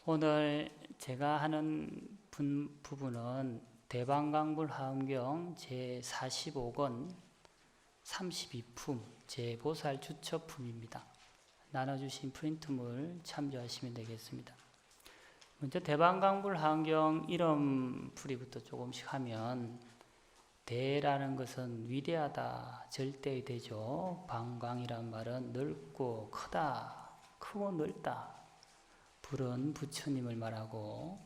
오늘 제가 하는 부분은 대방강불화엄경 제45권 32품 제보살 주처품입니다. 나눠주신 프린트물 참조하시면 되겠습니다. 먼저 대방강불화엄경 이름 풀이부터 조금씩 하면, 대라는 것은 위대하다, 절대의 대죠. 방광이란 말은 넓고 크다, 크고 넓다. 불은 부처님을 말하고,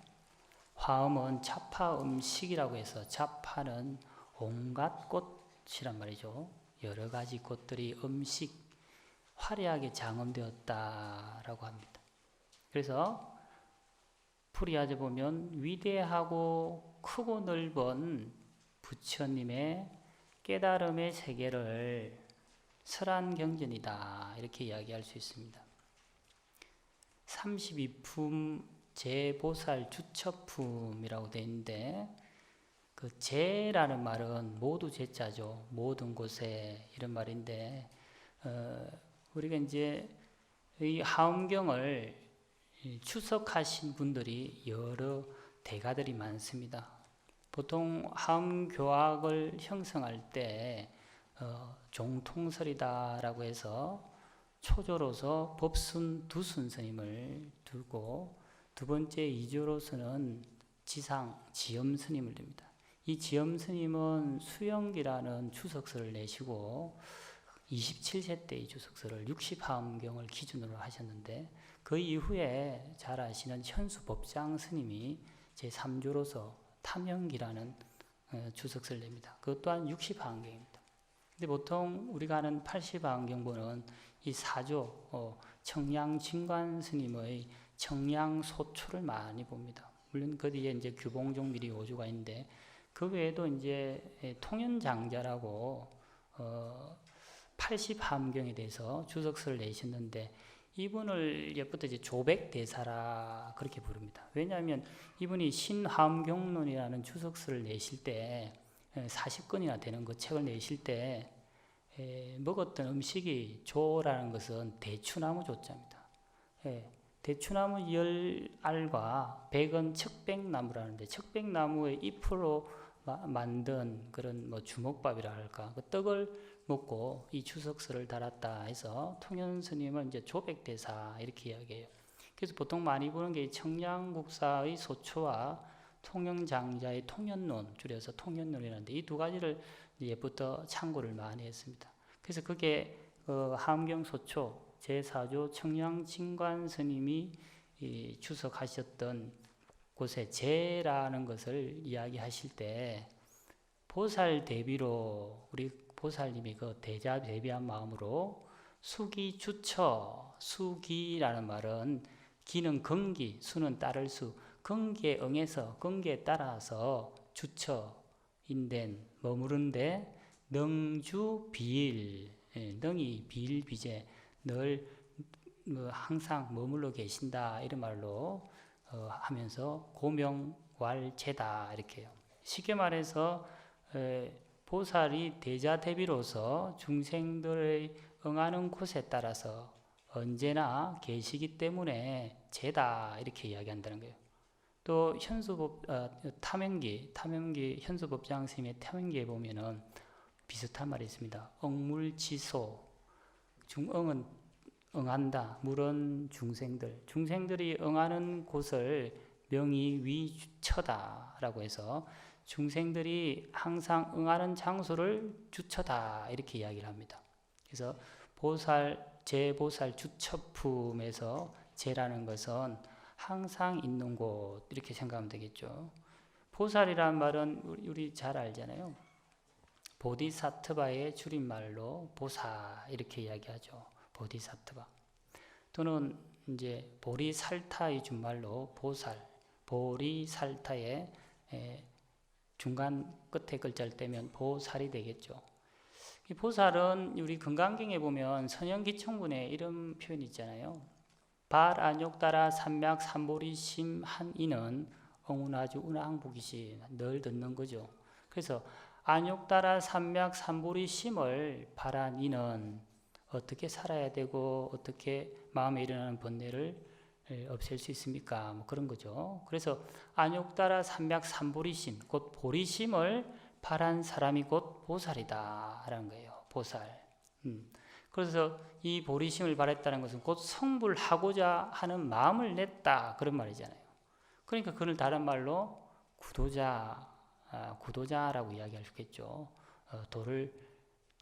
화음은 차파음식이라고 해서 차파는 온갖 꽃이란 말이죠. 여러 가지 꽃들이 음식 화려하게 장엄되었다라고 합니다. 그래서 풀이하자 보면 위대하고 크고 넓은 부처님의 깨달음의 세계를 설한경전이다, 이렇게 이야기할 수 있습니다. 32품 제보살 주처품이라고 되어 있는데, 그 제라는 말은 모두 제자죠. 모든 곳에, 이런 말인데, 우리가 이제 이 하엄경을 추석하신 분들이 여러 대가들이 많습니다. 보통 하엄교학을 형성할 때 종통설이다라고 해서 초조로서 법순 두순 스님을 두고, 두 번째 이조로서는 지상 지엄 스님을 둡니다. 이 지엄 스님은 수영기라는 주석서를 내시고 27세 때 이 주석서를 60하엄경을 기준으로 하셨는데, 그 이후에 잘 아시는 현수법장 스님이 제3조로서 탐영기라는 주석서를 냅니다. 그것 또한 60하엄경입니다. 근데 보통 우리가 아는 80하엄경본은 이 사조 청량진관 스님의 청량소초를 많이 봅니다. 물론 그 뒤에 이제 규봉종 미리 오조가 있는데, 그 외에도 이제 통연장자라고 80하엄경에 대해서 주석서를 내셨는데, 이분을 예부터 이제 조백대사라 그렇게 부릅니다. 왜냐하면 이분이 신하엄경론이라는 주석서를 내실 때, 40권이나 되는 그 책을 내실 때 먹었던 음식이 조라는 것은 대추나무 조자입니다. 대추나무 열알과 백은 척백나무라는데, 척백나무의 잎으로 만든 그런 주먹밥이라 할까, 그 떡을 먹고 이 주석서를 달았다 해서 통연스님은 이제 조백대사 이렇게 이야기해요. 그래서 보통 많이 보는 게 청량국사의 소초와 통영장자의 통연론, 줄여서 통연론이라는데, 이 두 가지를 예부터 참고를 많이 했습니다. 그래서 그게 하엄경 소초 제4조 청량진관 스님이 주석하셨던 곳에 제라는 것을 이야기하실 때, 보살 대비로 우리 보살님이 그 대자 대비한 마음으로 수기 주처, 수기라는 말은 기는 근기, 수는 따를 수, 근기에 응해서 근기에 따라서 주처인된 머무른데, 능주 비일, 능이 비일비재, 늘 항상 머물러 계신다, 이런 말로 하면서 고명왈제다 이렇게 해요. 쉽게 말해서 보살이 대자대비로서 중생들의 응하는 곳에 따라서 언제나 계시기 때문에 제다, 이렇게 이야기한다는 거예요. 또 탐행기 현수법장 스님의 탐행기에 보면은 비슷한 말이 있습니다. 응물지소, 응은 응한다, 물은 중생들이 응하는 곳을 명의 위주처다라고 해서 중생들이 항상 응하는 장소를 주처다, 이렇게 이야기를 합니다. 그래서 제보살 주처품에서 제라는 것은 항상 있는 곳, 이렇게 생각하면 되겠죠. 보살이란 말은 우리 잘 알잖아요. 보디사트바의 줄임말로 보사, 이렇게 이야기하죠. 보디사트바. 또는 이제 보리살타의 준말로 보살, 보리살타의 중간 끝에 글자를 떼면 보살이 되겠죠. 이 보살은 우리 금강경에 보면 선영기청분에 이런 표현이 있잖아요. 발안욕따라 삼맥 삼보리심 한 이는 엉운아주 운항복이시, 늘 듣는 거죠. 그래서 안욕따라 삼맥 삼보리심을 바란 이는 어떻게 살아야 되고, 어떻게 마음에 일어나는 번뇌를 없앨 수 있습니까? 뭐 그런 거죠. 그래서 안욕따라 삼약 삼보리심, 곧 보리심을 발한 사람이 곧 보살이다 라는 거예요. 보살. 그래서 이 보리심을 발했다는 것은 곧 성불하고자 하는 마음을 냈다 그런 말이잖아요. 그러니까 그걸 다른 말로 구도자라고 이야기할 수 있겠죠. 도를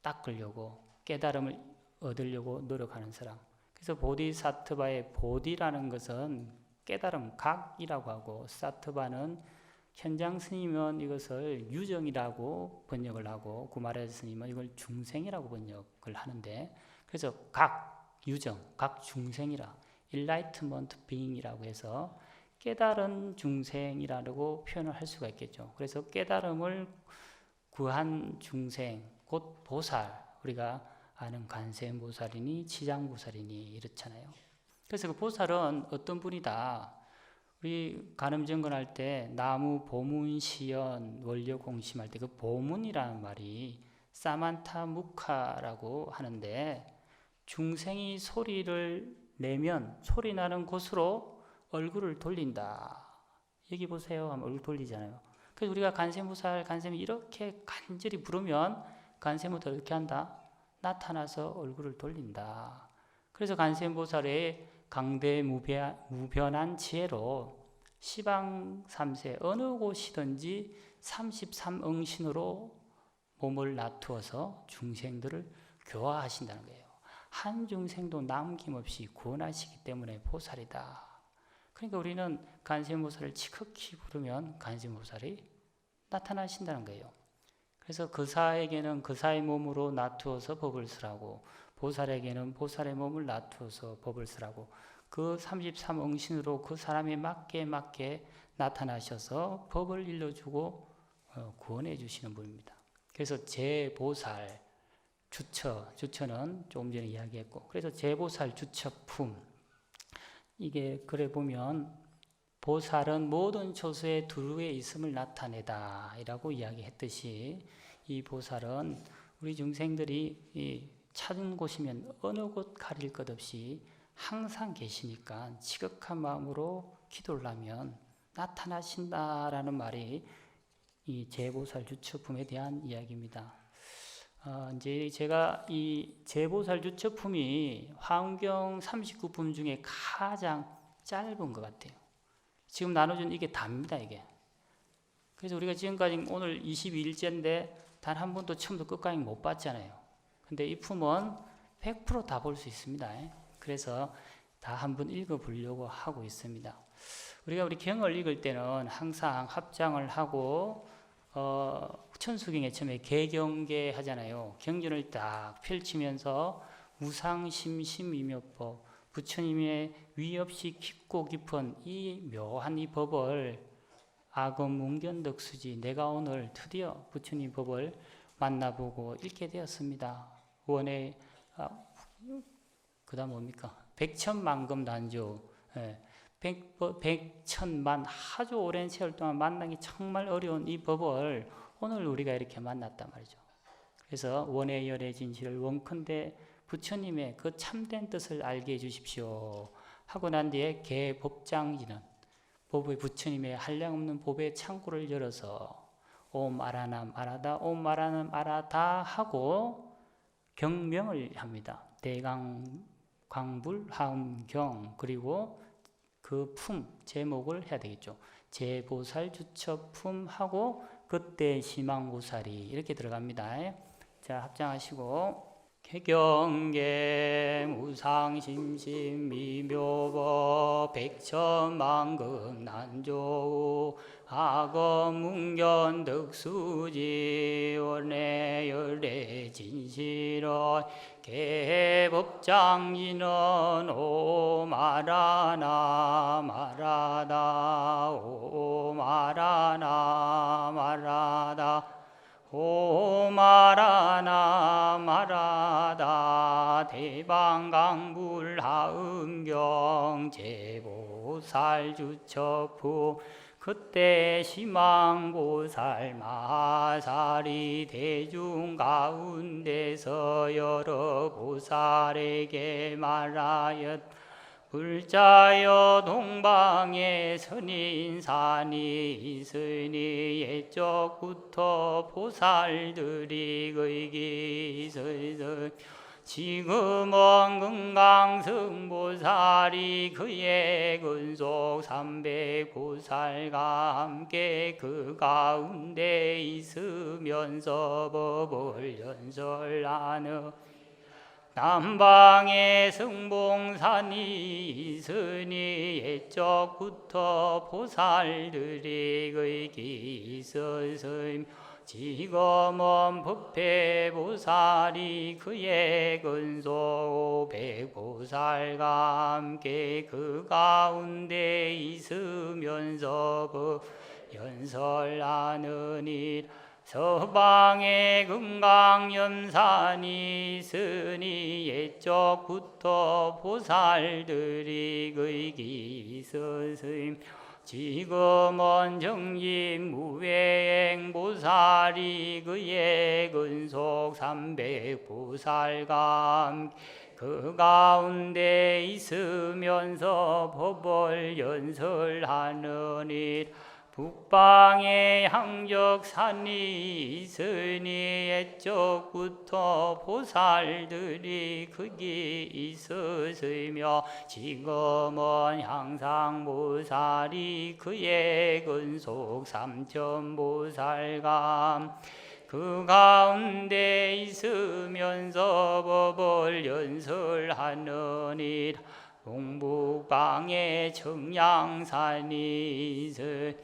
닦으려고 깨달음을 얻으려고 노력하는 사람. 그래서 보디사트바의 보디라는 것은 깨달음, 각이라고 하고, 사트바는 현장 스님은 이것을 유정이라고 번역을 하고, 구마라 스님은 이걸 중생이라고 번역을 하는데, 그래서 각, 유정, 각 중생이라, enlightenment being이라고 해서 깨달은 중생이라고 표현을 할 수가 있겠죠. 그래서 깨달음을 구한 중생, 곧 보살, 우리가 아는 관세음보살이니 치장보살이니 이렇잖아요. 그래서 그 보살은 어떤 분이다. 우리 간음정건할 때 나무 보문 시연 원료 공심할 때 그 보문이라는 말이 사만타 무카라고 하는데, 중생이 소리를 내면 소리 나는 곳으로 얼굴을 돌린다. 여기 보세요 하면 얼굴 돌리잖아요. 그래서 우리가 간세무살, 간세무 이렇게 간절히 부르면 간세무도 이렇게 한다. 나타나서 얼굴을 돌린다. 그래서 간세음보살의 강대무변한 지혜로 시방 3세 어느 곳이든지 33응신으로 몸을 놔두어서 중생들을 교화하신다는 거예요. 한 중생도 남김없이 구원하시기 때문에 보살이다. 그러니까 우리는 간세음보살을 지극히 부르면 간세음보살이 나타나신다는 거예요. 그래서 그사에게는 그사의 몸으로 놔두어서 법을 쓰라고, 보살에게는 보살의 몸을 놔두어서 법을 쓰라고, 그 33응신으로 그 사람에 맞게 나타나셔서 법을 일러주고 구원해 주시는 분입니다. 그래서 제보살, 주처는 조금 전에 이야기했고, 그래서 제보살 주처품, 이게 그래 보면 보살은 모든 초소의 두루에 있음을 나타내다 이라고 이야기했듯이, 이 보살은 우리 중생들이 찾은 곳이면 어느 곳 가릴 것 없이 항상 계시니까 지극한 마음으로 기도를 하면 나타나신다라는 말이 이 제보살 주처품에 대한 이야기입니다. 이제 제가 이 제보살 주처품이 화엄경 39품 중에 가장 짧은 것 같아요. 지금 나눠준 이게 답니다, 이게. 그래서 우리가 지금까지 오늘 22일째인데 단 한 번도 처음부터 끝까지 못 봤잖아요. 근데 이 품은 100% 다 볼 수 있습니다. 그래서 다 한번 읽어보려고 하고 있습니다. 우리 경을 읽을 때는 항상 합장을 하고, 천수경에 처음에 개경계 하잖아요. 경전을 딱 펼치면서 무상심심이묘법, 부처님의 위 없이 깊고 깊은 이 묘한 이 법을 아검문견덕수지, 내가 오늘 드디어 부처님 법을 만나보고 읽게 되었습니다. 원의 그다음 뭡니까? 백천만금 난조, 백천만 아주 오랜 세월 동안 만나기 정말 어려운 이 법을 오늘 우리가 이렇게 만났단 말이죠. 그래서 원의 열의 진실을 원컨대 부처님의 그 참된 뜻을 알게 해주십시오 하고 난 뒤에 개법장지는 법의 부처님의 한량없는 법의 창구를 열어서 옴 아라남 아라다 옴 아라남 아라다 하고 경명을 합니다. 대강광불 하음경, 그리고 그 품 제목을 해야 되겠죠. 제보살 주처품 하고 그때 시망보살이 이렇게 들어갑니다. 자, 합장하시고 개경계 무상심심 미묘법 백천만금 난조 아검문견덕수지 원래열애 진실은 개법장지는 오마라나 마라다 오마라나 마라다 오마라나 마라다 대방강불하음경 제보살 주처품 그때 시망보살 마살이 대중 가운데서 여러 보살에게 말하였 불자여 동방에 선인산이 있으니 옛적부터 보살들이 거기서 지금은 금강승보살이 그의 근속 300보살과 함께 그 가운데 있으면서 법을 연설하는 남방에 승봉산이 있으니 옛적부터 보살들이 거기 있었으며 지금은 법회보살이 그의 근속 500보살과 함께 그 가운데 있으면서 법 연설하느니라. 서방에 금강염산이 있으니 옛적부터 보살들이 거기 있었으며 지금은 정진무외행보살이 그의 근속 300보살과 그 가운데 있으면서 법을 연설하느니라. 북방에 향적산이 있으니 옛적부터 보살들이 거기 있었으며 지금은 향상보살이 그의 근속 3000보살과 그 가운데 있으면서 법을 연설하느니라. 동북방에 청량산이 있으니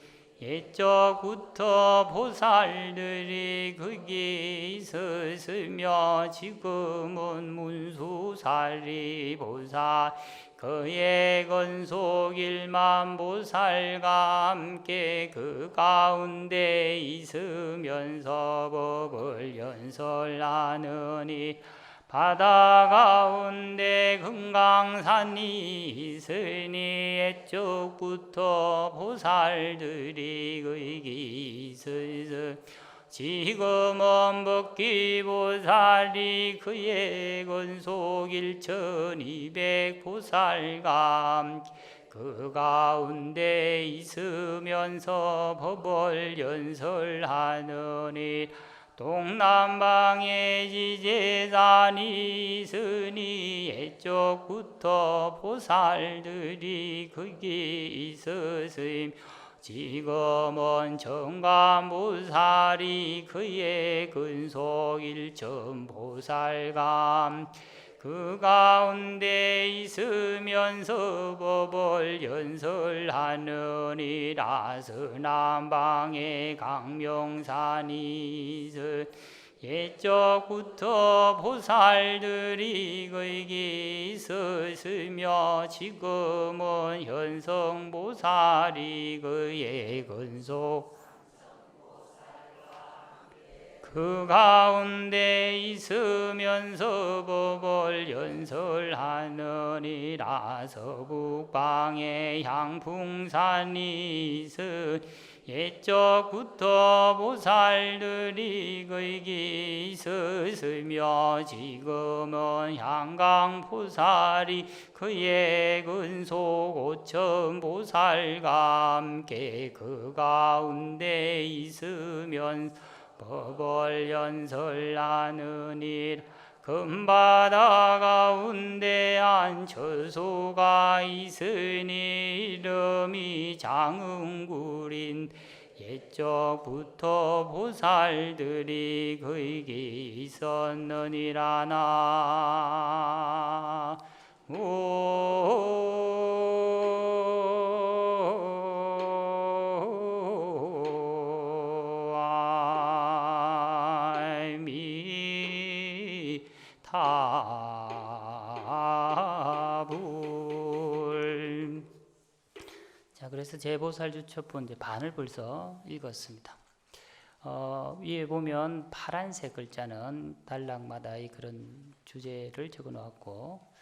옛적부터 보살들이 거기 있었으며 지금은 문수살이 보살 그의 근속 1만 보살과 함께 그 가운데 있으면서 법을 연설하느니 바다 가운데 금강산이 있으니 옛적부터 보살들이 거기 있어서 지금은 법기보살이 그의 근속 1200보살과 그 가운데 있으면서 법을 연설하느니 동남방에 지제산이 있으니 옛적부터 보살들이 거기 있었으며 지금은 정감보살이 그의 근속 1000보살과 그 가운데 있으면서 법을 연설하느니라. 서남방에 강명산이 있으 옛적부터 보살들이 거기 있었으며 지금은 현성보살이 그의 근속 그 가운데 있으면서 법을 연설하느니라. 서북방에 향풍산이 있으 옛적부터 보살들이 거기 있었으며 지금은 향강보살이 그의 근속 5000보살과 함께 그 가운데 있으면 법을 연설하느니라. 금바다 가운데 안처소가 있으니 이름이 장흥굴인 옛적부터 보살들이 거기 있었느니라. 나 타불. 자, 그래서 제보살주 첫 번째 반을 벌써 읽었습니다. 위에 보면 파란색 글자는 단락마다의 그런 주제를 적어 놓았고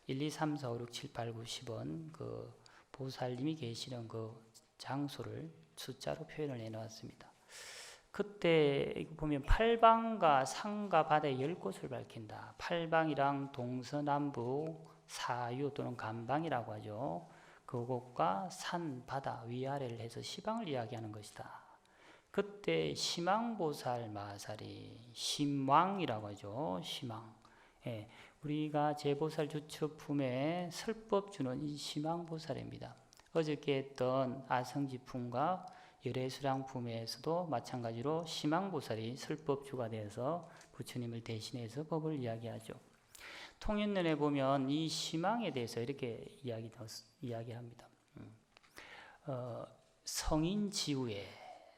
1, 2, 3, 4, 5, 6, 7, 8, 9, 10은 그 보살님이 계시는 그 장소를 숫자로 표현을 해 놓았습니다. 그때 보면 팔방과 상가 바다의 10곳을 밝힌다. 팔방이랑 동서남북 사유 또는 간방이라고 하죠. 그곳과 산, 바다, 위아래를 해서 시방을 이야기하는 것이다. 그때 심왕보살 마살이 심왕이라고 하죠. 심왕. 예, 우리가 제보살 주처품에 설법주는 이 심왕보살입니다. 어저께 했던 아성지품과 열애수량품에서도 마찬가지로 심왕보살이 설법주가 되어서 부처님을 대신해서 법을 이야기하죠. 통일론에 보면 이 심왕에 대해서 이렇게 이야기합니다. 성인지우에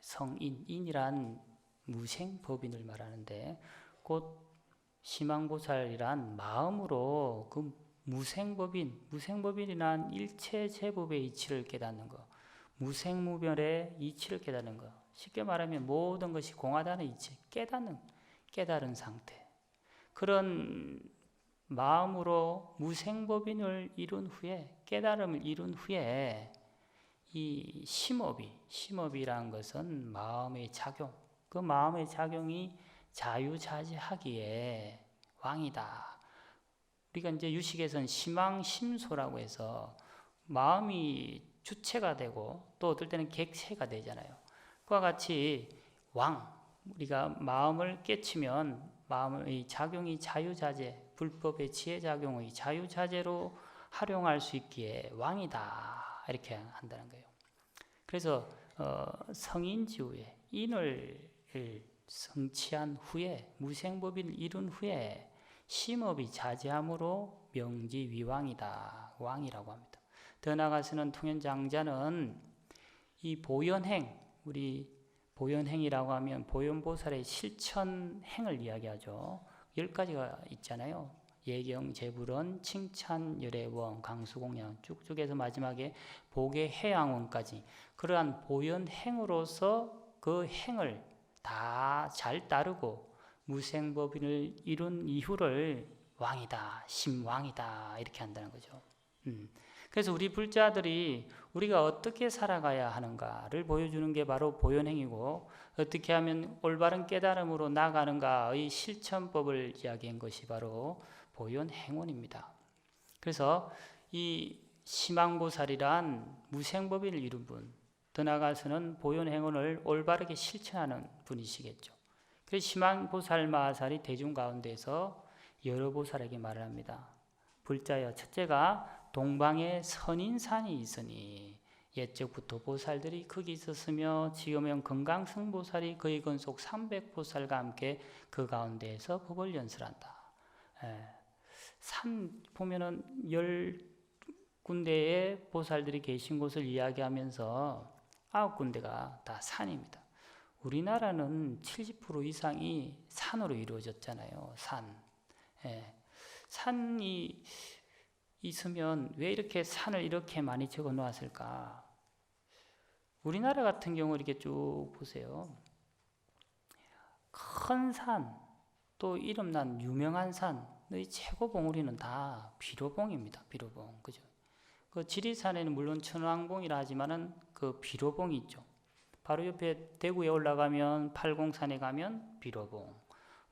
성인이란 무생법인을 말하는데 곧 심왕보살이란 마음으로 그 무생법인이란 일체 제법의 이치를 깨닫는 것, 무생무별의 이치를 깨닫는 것, 쉽게 말하면 모든 것이 공하다는 이치, 깨달은 상태. 그런 마음으로 무생법인을 이룬 후에, 깨달음을 이룬 후에 이 심업이라는 것은 마음의 작용, 그 마음의 작용이 자유자재하기에 왕이다. 우리가 이제 유식에서는 심왕심소라고 해서 마음이 주체가 되고 또 어떨 때는 객체가 되잖아요. 그와 같이 우리가 마음을 깨치면 마음의 작용이 자유자재, 불법의 지혜작용의 자유자재로 활용할 수 있기에 왕이다. 이렇게 한다는 거예요. 그래서 성인지후에 인을 성취한 후에 무생법인을 이룬 후에 심업이 자제함으로 명지위왕이다. 왕이라고 합니다. 더 나아가서는 통현장자는 이 보현행, 우리 보현행이라고 하면 보현보살의 실천행을 이야기하죠. 10가지가 있잖아요. 예경, 제불원, 칭찬, 열애원, 강수공양 쭉쭉 해서 마지막에 복의 해양원까지 그러한 보현행으로서 그 행을 다 잘 따르고 무생법인을 이룬 이후를 왕이다, 심왕이다 이렇게 한다는 거죠. 그래서 우리 불자들이 우리가 어떻게 살아가야 하는가를 보여주는 게 바로 보현행이고 어떻게 하면 올바른 깨달음으로 나아가는가의 실천법을 이야기한 것이 바로 보현행원입니다. 그래서 이 심왕보살이란 무생법인을 이룬 분, 더 나아가서는 보현행원을 올바르게 실천하는 분이시겠죠. 그래서 심왕보살 마살이 대중 가운데서 여러 보살에게 말을 합니다. 불자여, 첫째가 동방에 선인산이 있으니 옛적부터 보살들이 거기 있었으며 지금은 건강승보살이 그의 근속 300보살과 함께 그 가운데에서 법을 연설한다. 산 보면은 10군데의 보살들이 계신 곳을 이야기하면서 9군데가 다 산입니다. 우리나라는 70% 이상이 산으로 이루어졌잖아요. 산이 있으면 왜 이렇게 산을 이렇게 많이 적어 놓았을까? 우리나라 같은 경우 이렇게 쭉 보세요. 큰 산, 또 이름난 유명한 산의 최고 봉우리는 다 비로봉입니다. 비로봉, 그죠? 그 지리산에는 물론 천왕봉이라 하지만은 그 비로봉이 있죠. 바로 옆에 대구에 올라가면 팔공산에 가면 비로봉,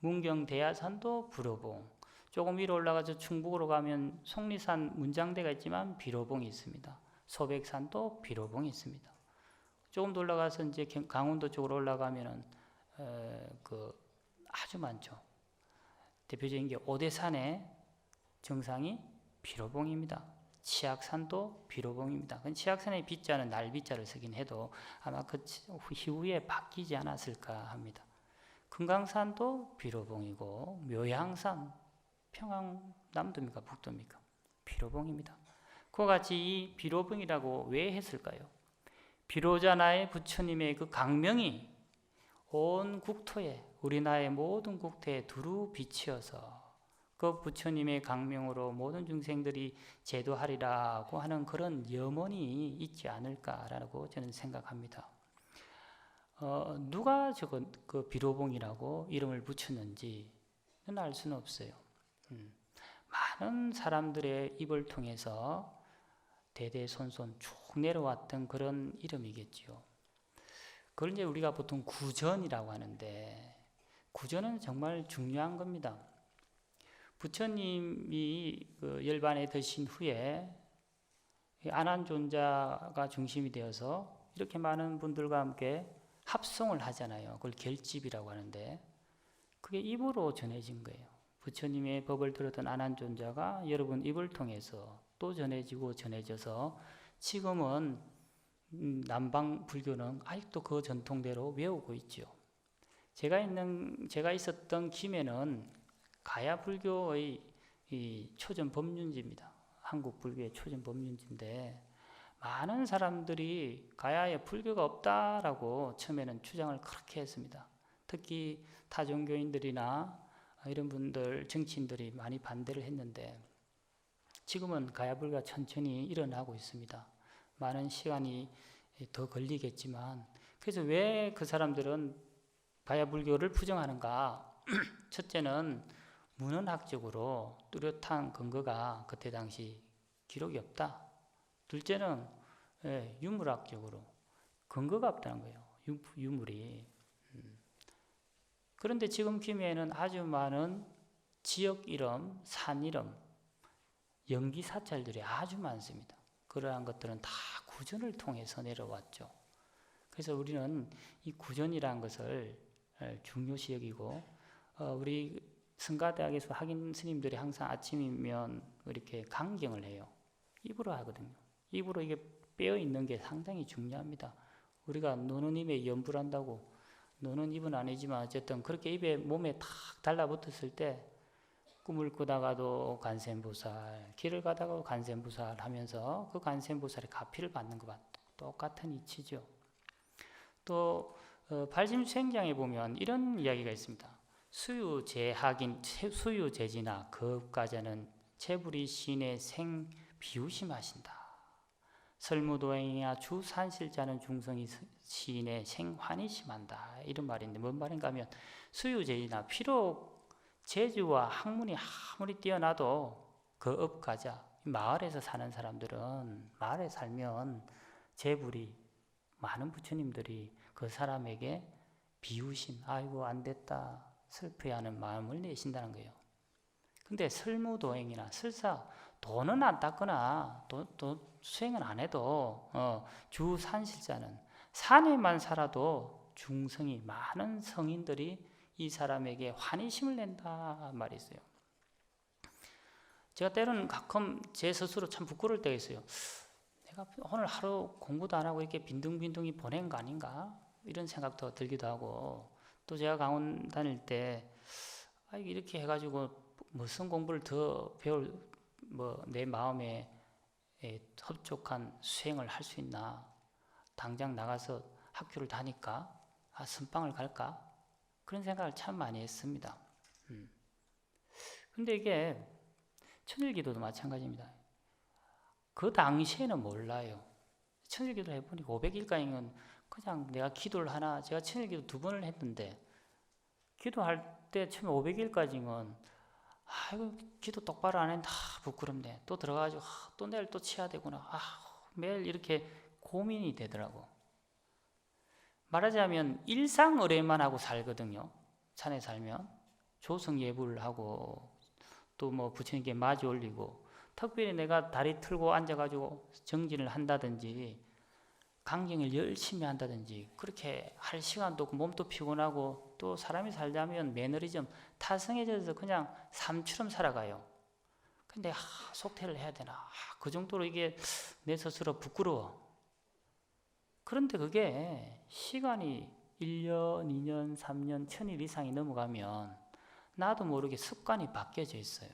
문경 대야산도 비로봉, 조금 위로 올라가서 충북으로 가면 속리산 문장대가 있지만 비로봉이 있습니다. 소백산도 비로봉이 있습니다. 조금 더 올라가서 이제 강원도 쪽으로 올라가면은 아주 많죠. 대표적인 게 오대산의 정상이 비로봉입니다. 치악산도 비로봉입니다. 치악산의 비자는 날비자를 쓰긴 해도 아마 그 이후에 바뀌지 않았을까 합니다. 금강산도 비로봉이고 묘향산, 평안남도입니까 북도입니까? 비로봉입니다. 그와 같이 이 비로봉이라고 왜 했을까요? 비로자나의 부처님의 그 강명이 온 국토에, 우리나라의 모든 국토에 두루 비치어서 그 부처님의 강명으로 모든 중생들이 제도하리라고 하는 그런 염원이 있지 않을까라고 저는 생각합니다. 누가 그 비로봉이라고 이름을 붙였는지는 알 수는 없어요. 많은 사람들의 입을 통해서 대대손손 쭉 내려왔던 그런 이름이겠지요. 그걸 이제 우리가 보통 구전이라고 하는데, 구전은 정말 중요한 겁니다. 부처님이 그 열반에 드신 후에 아난존자가 중심이 되어서 이렇게 많은 분들과 함께 합송을 하잖아요. 그걸 결집이라고 하는데, 그게 입으로 전해진 거예요. 부처님의 법을 들었던 아난존자가 여러분 입을 통해서 또 전해지고 전해져서 지금은 남방 불교는 아직도 그 전통대로 외우고 있죠. 제가 있었던 김해는 가야 불교의 이 초전 법륜지입니다. 한국 불교의 초전 법륜지인데, 많은 사람들이 가야에 불교가 없다라고 처음에는 주장을 그렇게 했습니다. 특히 타종교인들이나 이런 분들, 정치인들이 많이 반대를 했는데, 지금은 가야 불교가 천천히 일어나고 있습니다. 많은 시간이 더 걸리겠지만, 그래서 왜 그 사람들은 가야 불교를 부정하는가? 첫째는 문헌학적으로 뚜렷한 근거가 그때 당시 기록이 없다. 둘째는 유물학적으로 근거가 없다는 거예요. 유물이. 그런데 지금 김해에는 아주 많은 지역 이름, 산 이름, 연기 사찰들이 아주 많습니다. 그러한 것들은 다 구전을 통해서 내려왔죠. 그래서 우리는 이 구전이라는 것을 중요시 여기고, 우리 성가대학에서 학인 스님들이 항상 아침이면 이렇게 강경을 해요. 입으로 하거든요. 입으로 이게 빼어 있는 게 상당히 중요합니다. 우리가 노는 입에 염불한다고, 노는 입은 아니지만 어쨌든 그렇게 입에 몸에 탁 달라붙었을 때 꿈을 꾸다가도 간센보살, 길을 가다가도 간센보살 하면서 그 간센보살의 가피를 받는 것과 똑같은 이치죠. 또 발심수행장에 보면 이런 이야기가 있습니다. 수유제학인 수유제지나 거업가자는 채불이 신의 생 비우심하신다. 설무도행이나 주산실자는 중성이 시인의 생환이심한다. 이런 말인데 뭔 말인가 하면, 수유제지나 비록 재주와 학문이 아무리 뛰어나도 그 업가자, 마을에서 사는 사람들은 마을에 살면 재불이 많은 부처님들이 그 사람에게 비우심, 아이고 안 됐다 슬퍼해하는 마음을 내신다는 거예요. 근데 설무도행이나 설사 돈은 안 닦거나 또 수행은 안 해도 주산실자는 산에만 살아도 중성이 많은 성인들이 이 사람에게 환희심을 낸다 말이 있어요. 제가 때로는 가끔 제 스스로 참 부끄러울 때가 있어요. 내가 오늘 하루 공부도 안 하고 이렇게 빈둥빈둥이 보낸 거 아닌가? 이런 생각도 들기도 하고, 또 제가 강원 다닐 때 이렇게 해가지고 무슨 공부를 더 배울 내 마음에 흡족한 수행을 할 수 있나? 당장 나가서 학교를 다닐까? 선방을 갈까? 그런 생각을 참 많이 했습니다. 근데 이게 천일기도도 마찬가지입니다. 그 당시에는 몰라요. 천일기도 해보니까 500일간이면 그냥 내가 기도를 하나, 제가 천일기도 2번을 했는데, 기도할 때 처음에 500일까지는 아이고 기도 똑바로 안 했는데 부끄럽네. 또 들어가가지고 또 내일 또 치야 되구나. 매일 이렇게 고민이 되더라고. 말하자면 일상의뢰만 하고 살거든요. 산에 살면 조성 예불을 하고 또 부처님께 마주 올리고, 특별히 내가 다리 틀고 앉아가지고 정진을 한다든지 강경을 열심히 한다든지 그렇게 할 시간도 없고 몸도 피곤하고, 또 사람이 살자면 매너리즘 타성해져서 그냥 삶처럼 살아가요. 근데 속퇴를 해야 되나? 그 정도로 이게 내 스스로 부끄러워. 그런데 그게 시간이 1년, 2년, 3년, 1000일 이상이 넘어가면 나도 모르게 습관이 바뀌어져 있어요.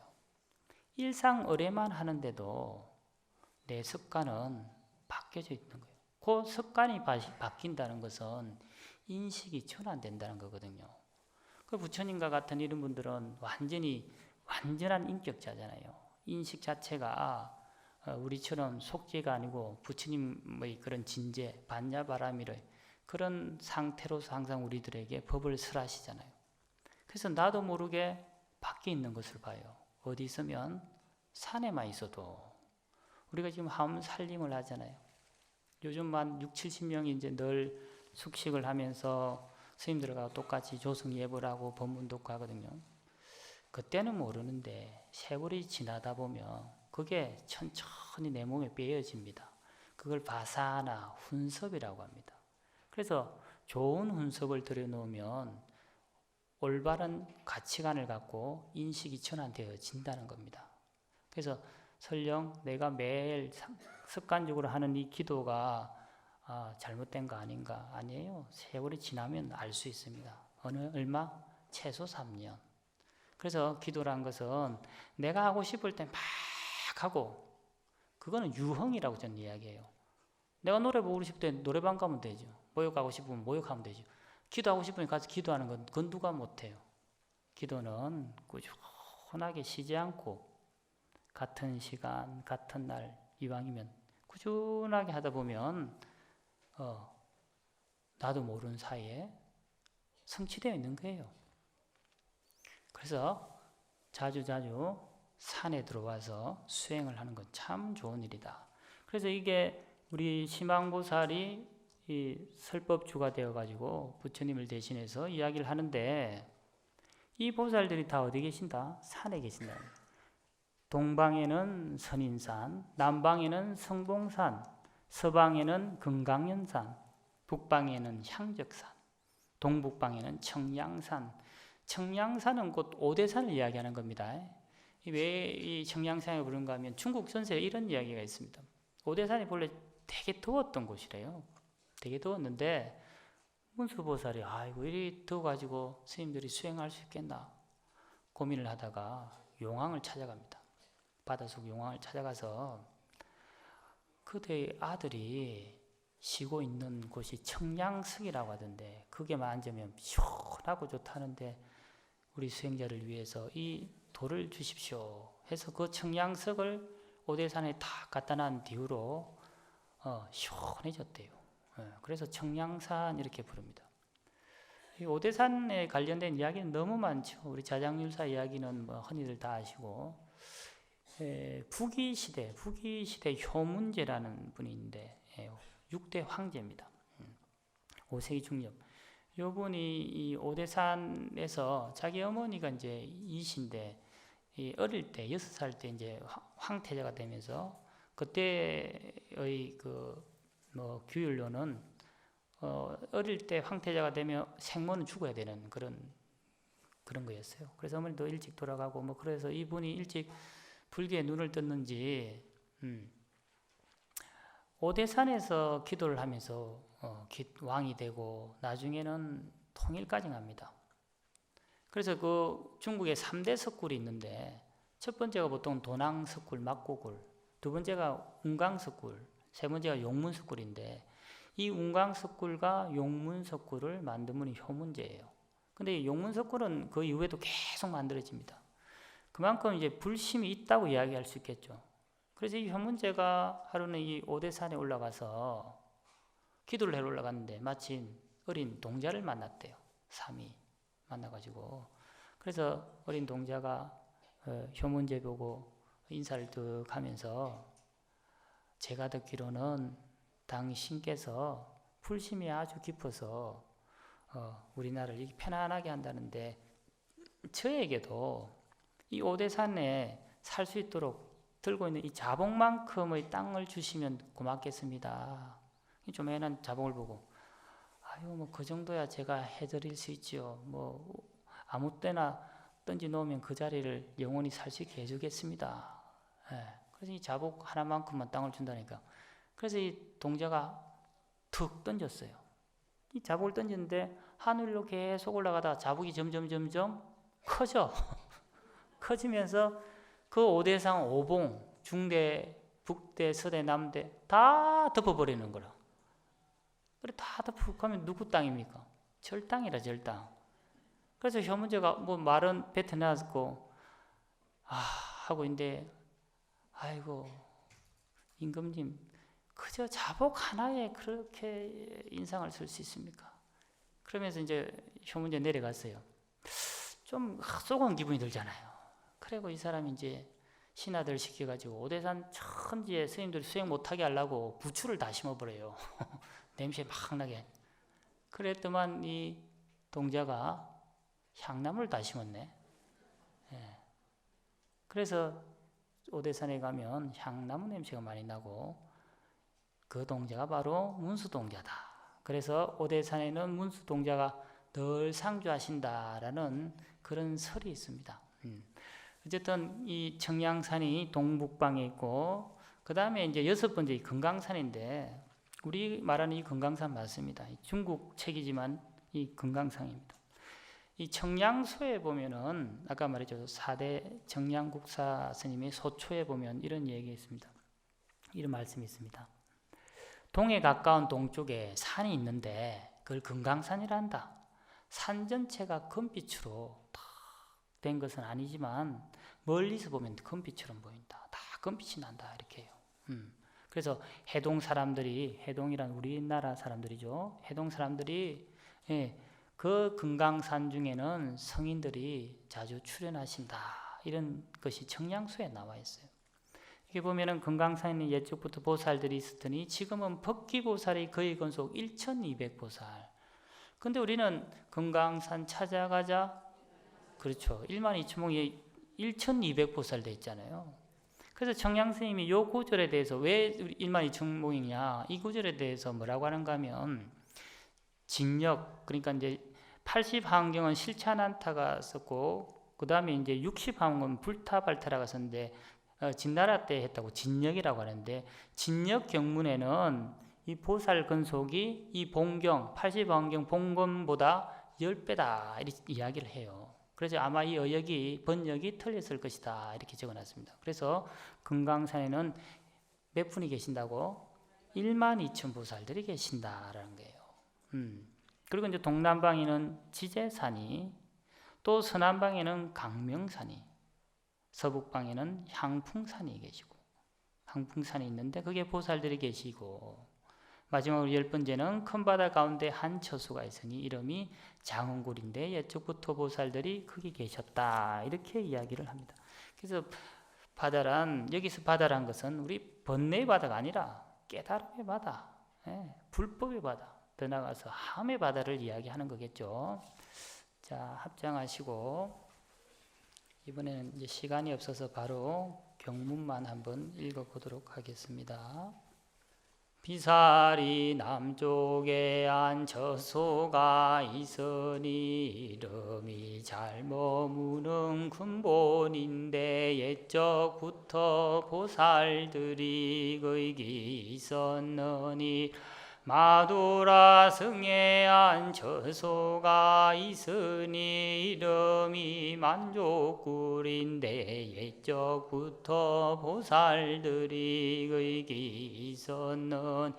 일상 의뢰만 하는데도 내 습관은 바뀌어져 있는 거예요. 그 습관이 바뀐다는 것은 인식이 전환된다는 거거든요. 그 부처님과 같은 이런 분들은 완전한 인격자잖아요. 인식 자체가 우리처럼 속죄가 아니고 부처님의 그런 진재, 반야바라밀의 그런 상태로서 항상 우리들에게 법을 설하시잖아요. 그래서 나도 모르게 밖에 있는 것을 봐요. 어디 있으면 산에만 있어도 우리가 지금 함 살림을 하잖아요. 요즘 한 6, 70명이 이제 늘 숙식을 하면서 스님들과 똑같이 조성 예불 하고 법문 듣고 하거든요. 그때는 모르는데 세월이 지나다 보면 그게 천천히 내 몸에 배어집니다. 그걸 바사나 훈섭이라고 합니다. 그래서 좋은 훈섭을 들여놓으면 올바른 가치관을 갖고 인식이 전환되어진다는 겁니다. 그래서 설령 내가 매일 습관적으로 하는 이 기도가 잘못된 거 아닌가? 아니에요. 세월이 지나면 알 수 있습니다. 얼마? 최소 3년. 그래서 기도란 것은 내가 하고 싶을 때 막 하고, 그거는 유흥이라고 저는 이야기해요. 내가 노래 부르고 싶을 때 노래방 가면 되죠. 모욕하고 싶으면 모욕하면 되죠. 기도하고 싶으면 가서 기도하는 건 그건 누가 못해요. 기도는 꾸준하게 쉬지 않고 같은 시간, 같은 날 이왕이면 꾸준하게 하다 보면 나도 모르는 사이에 성취되어 있는 거예요. 그래서 자주자주 산에 들어와서 수행을 하는 건 참 좋은 일이다. 그래서 이게 우리 심황보살이 이 설법주가 되어가지고 부처님을 대신해서 이야기를 하는데, 이 보살들이 다 어디 계신다? 산에 계신다. 동방에는 선인산, 남방에는 성봉산, 서방에는 금강연산, 북방에는 향적산, 동북방에는 청량산. 청량산은 곧 오대산을 이야기하는 겁니다. 왜 이 청량산을 부른가 하면 중국 전설에 이런 이야기가 있습니다. 오대산이 본래 되게 더웠던 곳이래요. 되게 더웠는데 문수보살이 아이고 이리 더워가지고 스님들이 수행할 수 있겠나 고민을 하다가 용왕을 찾아갑니다. 바닷속 용왕을 찾아가서 그대의 아들이 쉬고 있는 곳이 청량석이라고 하던데 거기에만 앉으면 시원하고 좋다는데 우리 수행자를 위해서 이 돌을 주십시오 해서 그 청량석을 오대산에 다 갖다 놔한 뒤로 시원해졌대요. 그래서 청량산 이렇게 부릅니다. 이 오대산에 관련된 이야기는 너무 많죠. 우리 자장율사 이야기는 뭐 흔히들 다 아시고, 부기시대 효문제라는 분이 있는데 6대 황제입니다. 5세기 중엽. 요분이 이 오대산에서 자기 어머니가 이제 이신데 어릴 때 6살 때 이제 황태자가 되면서 그때의 뭐 규율로는 어릴 때 황태자가 되면 생모는 죽어야 되는 그런 거였어요. 그래서 어머니도 일찍 돌아가고 뭐 그래서 이분이 일찍 불교에 눈을 떴는지 오대산에서 기도를 하면서 왕이 되고 나중에는 통일까지 갑니다. 그래서 그 중국에 3대 석굴이 있는데 첫 번째가 보통 도낭석굴, 막고굴, 두 번째가 운강석굴, 세 번째가 용문석굴인데 이 운강석굴과 용문석굴을 만든 분이 효문제예요. 근데 이 용문석굴은 그 이후에도 계속 만들어집니다. 그만큼 이제 불심이 있다고 이야기할 수 있겠죠. 그래서 이 효문제가 하루는 이 오대산에 올라가서 기도를 하러 올라갔는데 마침 어린 동자를 만났대요. 삼이 만나가지고 그래서 어린 동자가 효문제 보고 인사를 득 하면서 제가 듣기로는 당신께서 불심이 아주 깊어서 우리나라를 편안하게 한다는데 저에게도 이 오대산에 살 수 있도록 들고 있는 이 자복만큼의 땅을 주시면 고맙겠습니다. 조만한 자복을 보고 아유 뭐 그 정도야 제가 해드릴 수 있지요. 뭐 아무 때나 던지 놓으면 그 자리를 영원히 살 수 있게 해주겠습니다. 그래서 이 자복 하나만큼만 땅을 준다니까. 그래서 이 동자가 툭 던졌어요. 이 자복을 던졌는데 하늘로 계속 올라가다 자복이 점점 커져. 커지면서 그 오대산 오봉, 중대, 북대, 서대, 남대 다 덮어버리는 거라. 그래 다 덮어가면 누구 땅입니까? 절땅이라 절땅. 그래서 효문제가 뭐 말은 뱉어놨고 하고 있는데 아이고 임금님 그저 자복 하나에 그렇게 인상을 쓸 수 있습니까? 그러면서 이제 효문제 내려갔어요. 좀 쏘가운 기분이 들잖아요. 그리고 이 사람이 이제 신하들 시켜가지고 오대산 천지에 스님들 수행 못하게 하려고 부추를 다 심어버려요. 냄새 막 나게. 그랬더만 이 동자가 향나무를 다 심었네. 예. 그래서 오대산에 가면 향나무 냄새가 많이 나고 그 동자가 바로 문수동자다. 그래서 오대산에는 문수동자가 늘 상주하신다라는 그런 설이 있습니다. 어쨌든 이 청량산이 동북방에 있고 그 다음에 이제 6번째 금강산인데 우리 말하는 이 금강산 맞습니다. 중국 책이지만 이 금강산입니다. 이 청량소에 보면은 아까 말했죠. 4대 청량국사 스님의 소초에 보면 이런 얘기 있습니다. 이런 말씀이 있습니다. 동해 가까운 동쪽에 산이 있는데 그걸 금강산이란다. 산 전체가 금빛으로 탁 된 것은 아니지만 멀리서 보면 금빛처럼 보인다. 다 금빛이 난다. 이렇게 해요. 그래서 해동 사람들이, 해동이란 우리나라 사람들이죠. 해동 사람들이 그 금강산 중에는 성인들이 자주 출연하신다. 이런 것이 청량소에 나와 있어요. 이게 보면은 금강산에 예쪽부터 보살들이 있었더니 지금은 법기보살이 거의 건속 1200보살. 근데 우리는 금강산 찾아가자, 그렇죠. 12,000몽이 1200보살 돼 있잖아요. 그래서 청량스님이 이 구절에 대해서 왜 12,000몽이냐, 이 구절에 대해서 뭐라고 하는가 하면 진력, 그러니까 이제 80화경은 실찬한타가 썼고 그 다음에 이제 60화경은 불타발타라가 썼는데 진나라 때 했다고 진력이라고 하는데 진력 경문에는 이 보살 근속이 이 본경 80화경 본건보다 10배다 이렇게 이야기를 해요. 그래서 아마 이 어역이 번역이 틀렸을 것이다 이렇게 적어놨습니다. 그래서 금강산에는 몇 분이 계신다고? 12,000보살들이 계신다라는 거예요. 그리고 이제 동남방에는 지제산이, 또 서남방에는 강명산이, 서북방에는 향풍산이 계시고, 향풍산이 있는데 그게 보살들이 계시고, 마지막으로 10번째는 큰 바다 가운데 한 처수가 있으니 이름이 장흥굴인데 이쪽부터 보살들이 거기 계셨다 이렇게 이야기를 합니다. 그래서 바다란, 여기서 바다란 것은 우리 번뇌의 바다가 아니라 깨달음의 바다, 불법의 바다, 더 나아가서 함의 바다를 이야기하는 거겠죠. 자, 합장하시고 이번에는 이제 시간이 없어서 바로 경문만 한번 읽어보도록 하겠습니다. 비살이 남쪽에 안처소가 있으니 이름이 잘 머무는 근본인데 옛적부터 보살들이 거기 있었느니 마두라 승에 안처소가 있으니 이름이 만족굴인데 옛적부터 보살들이 거기 있었는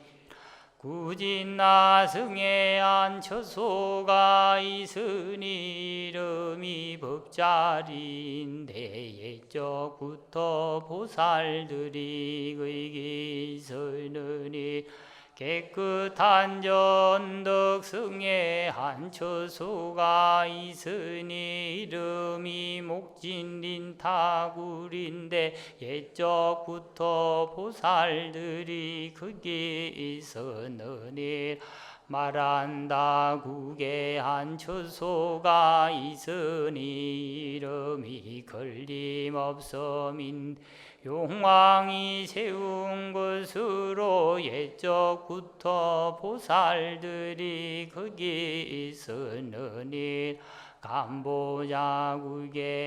구진나승에 안처소가 있으니 이름이 법자리인데 옛적부터 보살들이 거기 있으니 깨끗한 전덕승에 한처소가 있으니 이름이 목진린타굴인데 옛적부터 보살들이 거기 있었느니 말한다 국에 한처소가 있으니 이름이 걸림없음인 용왕이 세운 것으로 옛적부터 보살들이 거기 있으느니 간보자국에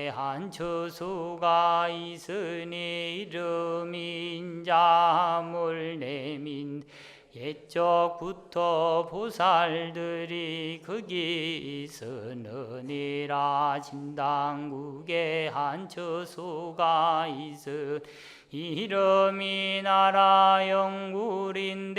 한처소가 있으니 이름이 인자물 내민 옛적부터 보살들이 거기 있으느니라. 진당국에 한처소가 있으니 이름이 나라영굴인데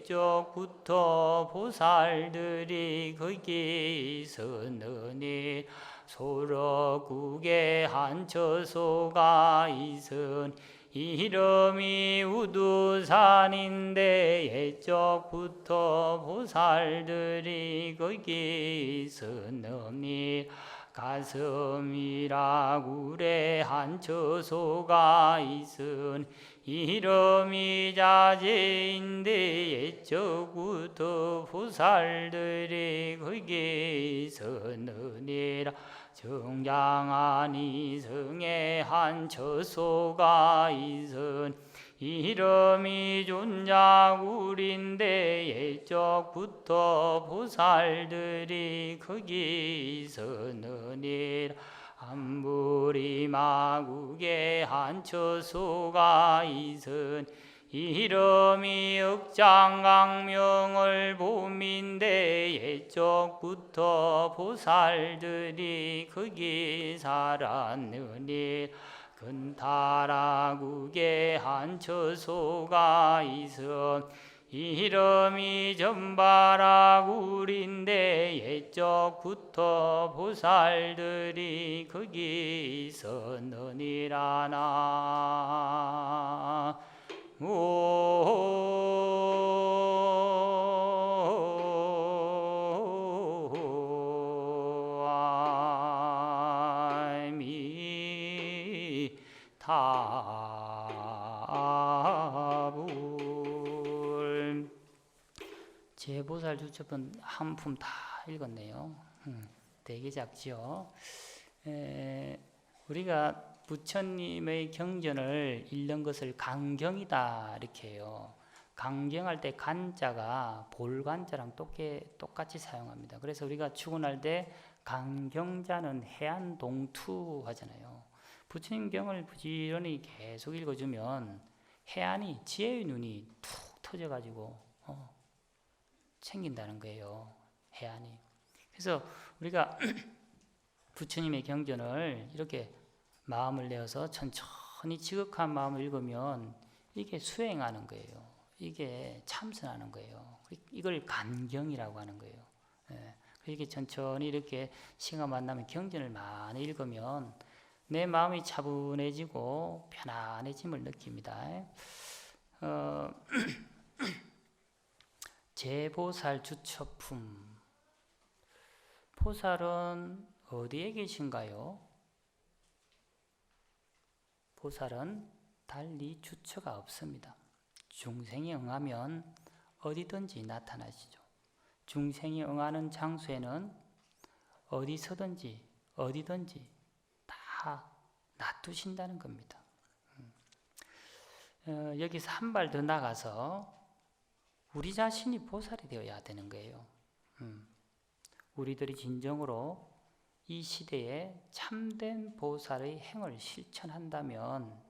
옛적부터 보살들이 거기 있으느니 소러국에 한처소가 있으니 이름이 우두산인데 옛적부터 보살들이 거기 있으니 가슴이라 구레 한 처소가 있은 이름이 자제인데 옛적부터 보살들이 거기에 있었느니라. 정장한 이승에 한 처소가 있은 이름이 존자굴인데 옛적부터 보살들이 거기 있었느니라. 안부리마국에 한 처소가 있은 이름이 억장강명을 봄인데 옛적부터 보살들이 거기 살았느니라. 근타라국에 한 처소가 있어 이름이 전바라굴인데 옛적부터 보살들이 거기 있었느니라. 나무아미타불. 제보살 주첩은 한 품 다 읽었네요. 되게 작죠. 우리가 부처님의 경전을 읽는 것을 강경이다 이렇게 해요. 강경할 때 간자가 볼간자랑 똑같이 사용합니다. 그래서 우리가 축원할 때 강경자는 해안동투 하잖아요. 부처님 경을 부지런히 계속 읽어주면 해안이 지혜의 눈이 툭 터져가지고 챙긴다는 거예요. 해안이. 그래서 우리가 부처님의 경전을 이렇게 마음을 내어서 천천히 지극한 마음을 읽으면 이게 수행하는 거예요. 이게 참선하는 거예요. 이걸 간경이라고 하는 거예요. 이렇게 천천히 이렇게 시간 만나면 경전을 많이 읽으면 내 마음이 차분해지고 편안해짐을 느낍니다. 제보살 주처품. 보살은 어디에 계신가요? 보살은 달리 주처가 없습니다. 중생이 응하면 어디든지 나타나시죠. 중생이 응하는 장소에는 어디서든지 어디든지 다 놔두신다는 겁니다. 여기서 한 발 더 나가서 우리 자신이 보살이 되어야 되는 거예요. 우리들이 진정으로 이 시대에 참된 보살의 행을 실천한다면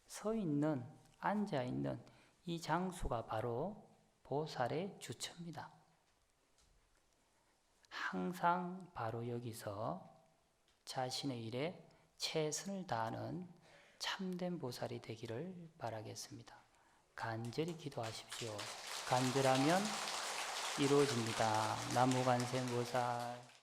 서 있는, 앉아 있는 이 장소가 바로 보살의 주처입니다. 항상 바로 여기서 자신의 일에 최선을 다하는 참된 보살이 되기를 바라겠습니다. 간절히 기도하십시오. 간절하면 이루어집니다. 나무관세음보살.